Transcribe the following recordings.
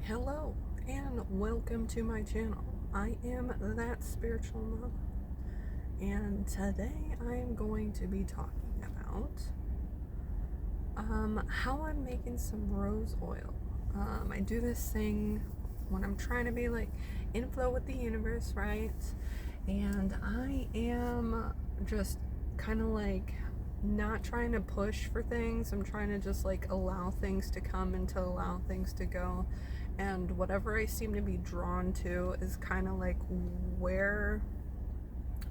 Hello and welcome to my channel. I am That Spiritual Mom, and today I am going to be talking about how I'm making some rose oil. I do this thing when I'm trying to be like in flow with the universe, right? And I am just kind of like not trying to push for things. I'm trying to just like allow things to come and to allow things to go. And whatever I seem to be drawn to is kind of like where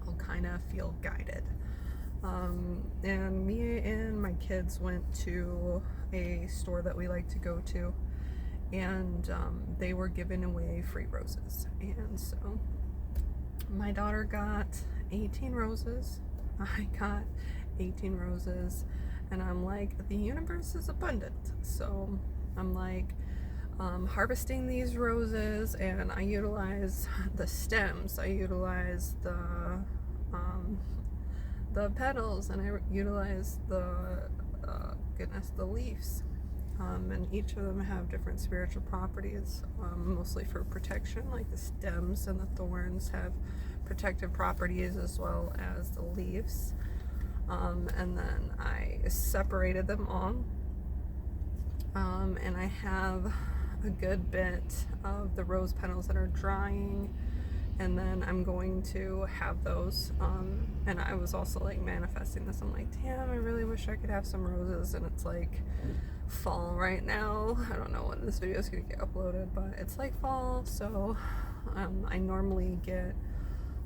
I'll kind of feel guided. And me and my kids went to a store that we like to go to, and they were giving away free roses. And so my daughter got 18 roses. I got 18 roses, and I'm like, the universe is abundant. So I'm like, harvesting these roses, and I utilize the stems, I utilize the petals, and I utilize the the leaves, and each of them have different spiritual properties, mostly for protection. Like the stems and the thorns have protective properties as well as the leaves, and then I separated them all, and I have a good bit of the rose petals that are drying, and then I'm going to have those, and I was also like manifesting this. I'm like, damn, I really wish I could have some roses, and it's like fall right now. I don't know when this video is gonna get uploaded, but it's like fall, so I normally get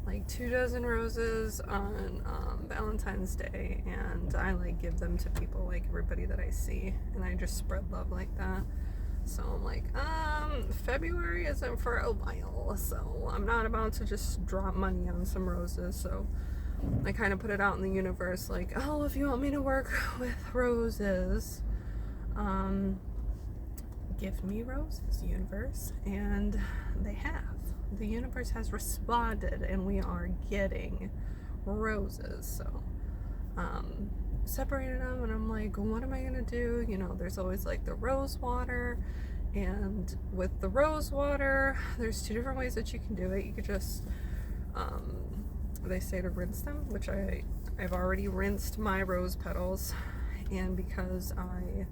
like 2 dozen roses on Valentine's Day, and I like give them to people, like everybody that I see, and I just spread love like that. So I'm like, February isn't for a while, so I'm not about to just drop money on some roses. So I kind of put it out in the universe, like, oh, if you want me to work with roses, give me roses, universe. And they have. The universe has responded, and we are getting roses. So separated them, and I'm like, what am I gonna do? You know, there's always like the rose water, and with the rose water, there's 2 different ways that you can do it. You could just they say to rinse them, which I've already rinsed my rose petals, and because I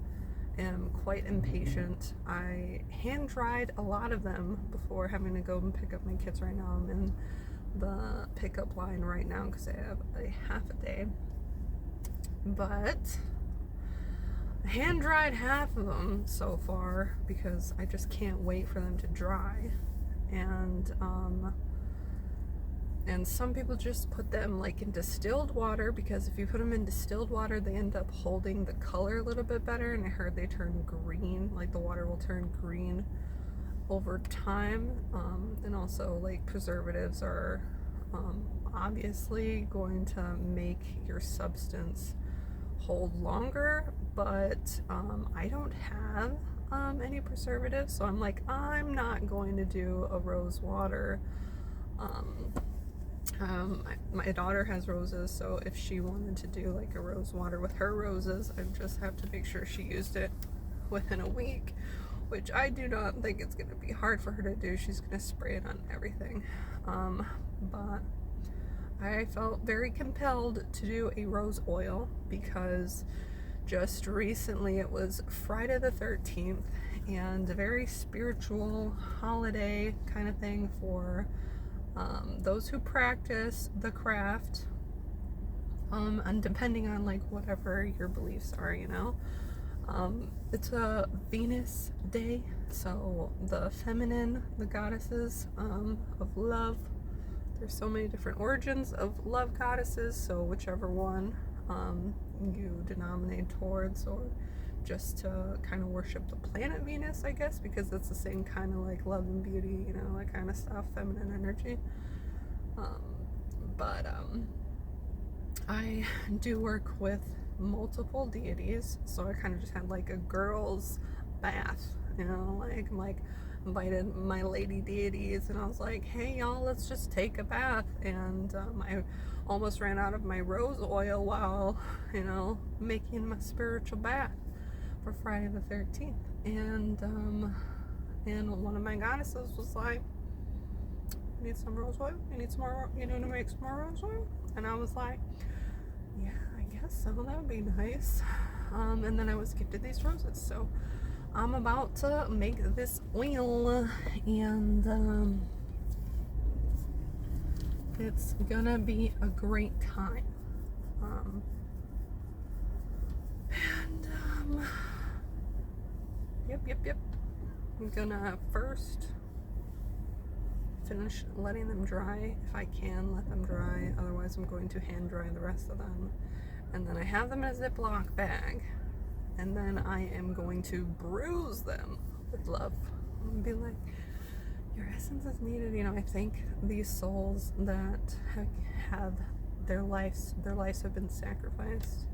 am quite impatient, I hand dried a lot of them before having to go and pick up my kids. Right now I'm in the pickup line right now because I have a half a day, but I hand dried half of them so far because I just can't wait for them to dry. And some people just put them like in distilled water, because if you put them in distilled water, they end up holding the color a little bit better, and I heard they turn green, like the water will turn green over time. And also, like, preservatives are obviously going to make your substance hold longer, but I don't have any preservatives, so I'm like, I'm not going to do a rose water. My daughter has roses, so if she wanted to do like a rose water with her roses, I just have to make sure she used it within a week, which I do not think it's going to be hard for her to do. She's going to spray it on everything. But I felt very compelled to do a rose oil because just recently it was Friday the 13th, and a very spiritual holiday kind of thing for those who practice the craft, and depending on like whatever your beliefs are, you know. It's a Venus day, so the feminine, the goddesses of love. There's so many different origins of love goddesses, so whichever one you denominate towards, or just to kind of worship the planet Venus, I guess, because it's the same kind of like love and beauty, you know, that kind of stuff, feminine energy. But I do work with multiple deities, so I kind of just had like a girls' bath, you know, like invited my lady deities, and I was like, hey y'all, let's just take a bath. And I almost ran out of my rose oil while, you know, making my spiritual bath for Friday the 13th. And and one of my goddesses was like, "You need some rose oil? You need some more? You need to make some more rose oil?" And I was like, "Yeah, I guess so. That would be nice." And then I was gifted these roses, so I'm about to make this oil, and it's gonna be a great time. And yep. I'm gonna first finish letting them dry. If I can, let them dry. Otherwise, I'm going to hand dry the rest of them. And then I have them in a Ziploc bag. And then I am going to bruise them with love. And be like, your essence is needed. You know, I think these souls that have their lives have been sacrificed.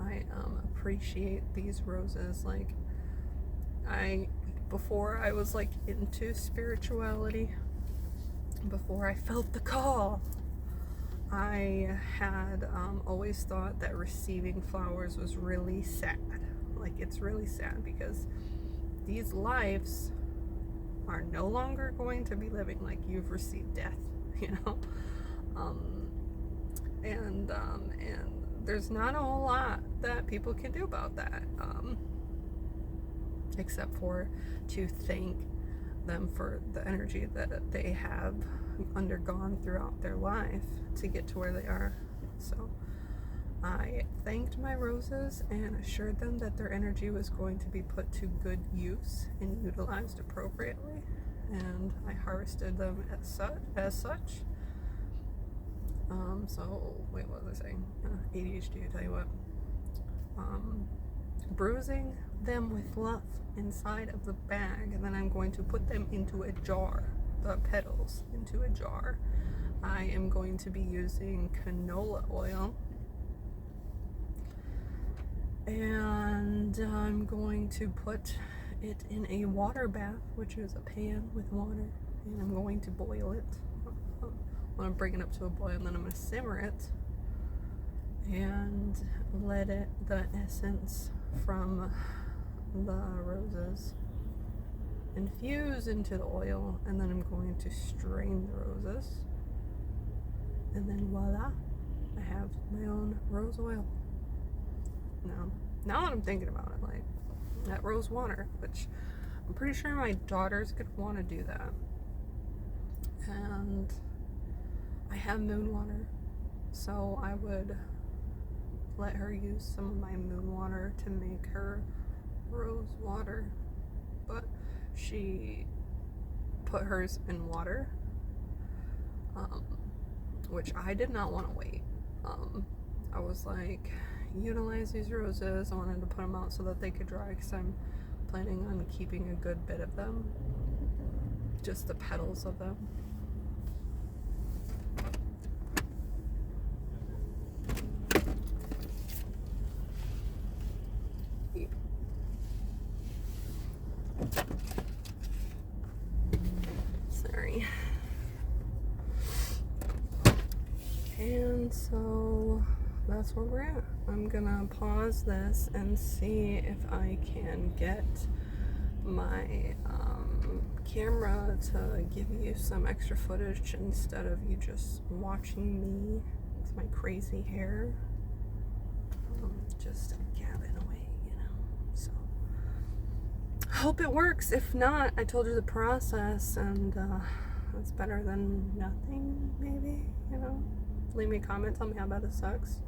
I appreciate these roses. Like, before I was like into spirituality, before I felt the call, I had always thought that receiving flowers was really sad. Like, it's really sad because these lives are no longer going to be living. Like, you've received death, you know. And there's not a whole lot that people can do about that, except for to thank them for the energy that they have undergone throughout their life to get to where they are. So I thanked my roses and assured them that their energy was going to be put to good use and utilized appropriately, and I harvested them as such. So wait, what was I saying? ADHD, I tell you what. Bruising them with love inside of the bag, and then I'm going to put them into a jar, the petals into a jar. I am going to be using canola oil, and I'm going to put it in a water bath, which is a pan with water, and I'm going to boil it. I'm going to bring it up to a boil, and then I'm going to simmer it and let the essence from the roses infuse into the oil, and then I'm going to strain the roses, and then voila, I have my own rose oil. Now that I'm thinking about it, like that rose water, which I'm pretty sure my daughters could want to do that, and I have moon water, so I would let her use some of my moon water to make her rose water, but she put hers in water, which I did not want to wait. I was like, utilize these roses. I wanted to put them out so that they could dry, because I'm planning on keeping a good bit of them, just the petals of them. Sorry. And so that's where we're at. I'm gonna pause this and see if I can get my camera to give you some extra footage instead of you just watching me with my crazy hair, just gabbing away, you know. So hope it works. If not, I told you the process, and it's better than nothing, maybe, you know. Leave me a comment, tell me how bad this sucks,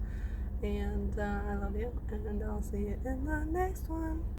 and I love you, and I'll see you in the next one.